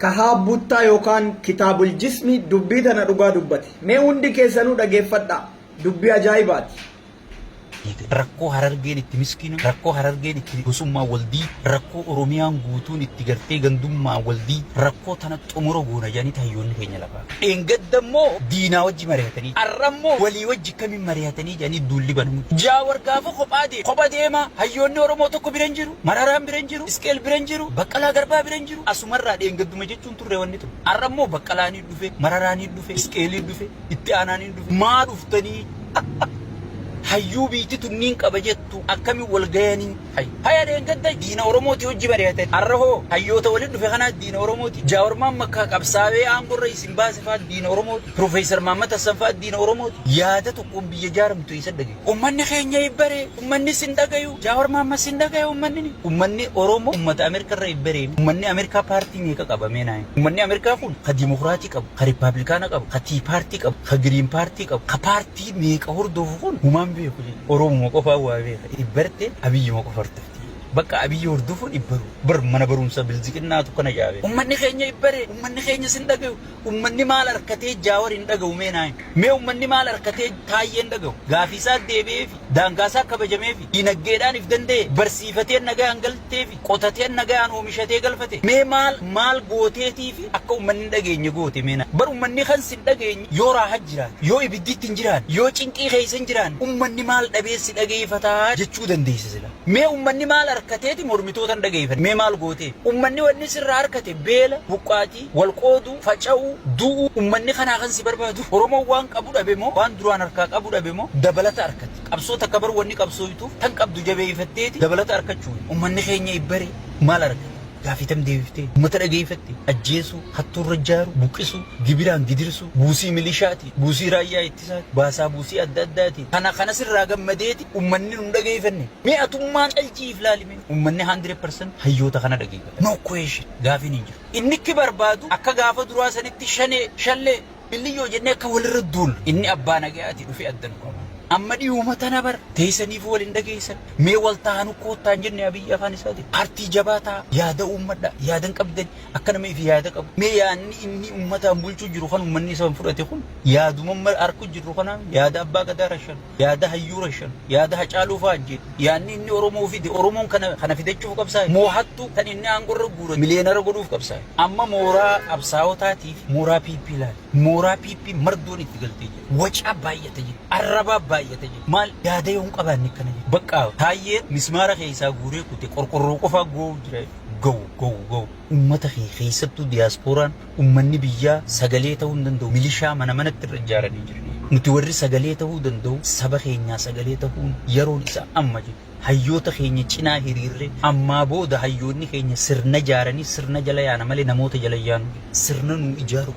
kahaabuttaa yookaan kitaabul jismi dubbii tana dhugaa dubbate. Mee hundi keessanuu dhageeffadhaa. Dubbii ajaa'ibaati. Rakkoo Harargeen itti miskiina, rakkoo Harargeen itti gosummaa waldii, rakkoo Oromiyaan guutuun itti gartee gandummaa waldii, rakkoo tana xumura goona jedhanii hayyoonni keenya lafaa. Dheengaddammoo diinaa wajji mari'atanii, arrammoo walii wajji kamiin mari'atanii jedhanii duulli banamu. Jaawar gaafa kophaa deema hayyoonni Oromoo tokko bira hin jiru, Mararaan bira hin jiru, Isqeel bira hin jiru, Baqqalaa Garbaa bira hin jiru. Asumarraa dheengadduma jechuun turre wanni ture. Arrammoo Baqqalaanii dhufe, Mararaanii dhufe, Isqeelii dhufe, itti aanaanii dhufe. Maa dhuftanii? Hayyuu biitti tunniin qaba jettu akkamiin wal gayanii haya dheengadda diina Oromooti hojii mari'atan arrahoo hayyoota waliin dhufe kanaa diina Oromooti Jaawarmaan makkaa qabsaawee aangorra isin baase fa'aa diina Oromooti Profeesar Maammat Hassan fa'aa diina Oromooti yaada tokkoon biyya jaaramtu isa dhagaye ummanni keenya ibbare ummanni sin dhagayu Jaawarmaan mas sin dhagaye ummanni Oromoo ummata Ameerikaa irraa ibbare ummanni Ameerikaa paartii meeqa qaba meenaa ummanni Ameerikaa kun ka dimokiraatii qabu ka riippaabilikaana qabu ka tii paartii qabu ka giriin paartii qabu ka paartii meeqa hordofu kun humaan Oromoo qofaa waa beeka ibbarte Abiyyuma qofarta bakka Abiyyi hordofuun ibbaru bar mana barumsa bilziqinnaatu kana jaabe ummanni keenya ibbare ummanni keenya sin dhagayu ummanni maal harkatee Jaawar hin dhagayu meenaa mee ummanni maal harkatee Taayyee hin dhagayu gaafiisaa deebi'ee fi daangaasaa kabajamee fi dinagdeedhaan if danda'e barsiifatee nagaan galtee fi qotatee nagaan oomishatee galfate mee maal gooteetii fi akka ummanni dhageenye goote meenaa bar ummanni kan sin dhageenye yoo raahaa jiraan yoo ibidditti hin jiraan yoo cinqii keessa hin jiraan ummanni maal dhabeessi dhageeffataa jechuu dandeessa sila mee ummanni maal harkateeti mormitootan dhageeffate mee maal goote ummanni wanni sirraa harkate beela buqqaatii walqooduu faca'uu du'uu ummanni kanaa kan si barbaadu Oromoo waan qabu dhabe moo waan duraan harkaa qabu dhabe moo dabalata harkate qabsoo takka bar wanni qabsooytuuf tan qabdu jabeeffatteeti dabalata harkachuu ummanni keenya ibbare maal harkate gaafitam deebiftee ummata dhageeffatte ajjeesuu hattuurra jaaru buqqisuu gibiraan gidirsu buusii milishaati buusii raayyaa ittisaati baasaa buusii adda addaati kana sirraa gammadeeti ummanni nun dhageeffanne mee atummaan caljiif laalime ummanni 100% hayyoota kana dhageeffata no question gaafiin hin jiru inni ki barbaadu akka gaafa duraa sanitti shallee billiyyoo jennee akka walirra duul inni abbaa nagayaati dhufe addan qaba amma dhiyuma tana bar teessaniif waliin dhageessan mee wal ta'anu koottaan jenne Abiyyi afaan isaati paartii jabaataa yaada uummadha yaadan qabdan akka nama ifi yaada qabu mee yaanni inni uummataan bulchuu jiru kan uummanni isa fudhate kun yaaduma harku jiru kana yaada abbaa gadaa rashan yaada hayyuu rashan yaada hacaaluu faajjee yaanni inni Oromoo fide Oromoon kana fidachuuf qabsaa'e moohattu kan inni aangorra guura miliyeenara godhuuf qabsaa'e amma mooraa qabsaa'otaatiif mooraa piippii laali mooraa piippii mardoon itti galtee jira wacaa baay'ate jira arrabaa baay'ate jira maal yaada yoon qabaanne kana jira bakka Taayyee mismaara keessaa guuree kute qorqorroo qofaa goowu jira go ummata keessattuu diyaaspooraan ummanni biyyaa sagalee ta'uu hin danda'u milishaa manatti irra ijaaranii jiru nuti warri sagalee ta'uu danda'u saba keenyaa sagalee ta'uun yeroon isa amma jiru hayyoota keenya cinaa hiriirre ammaa booda hayyoonni keenya sirna ijaaranii sirna jala yaana malee namoota jala yaanu sirna nu ijaaru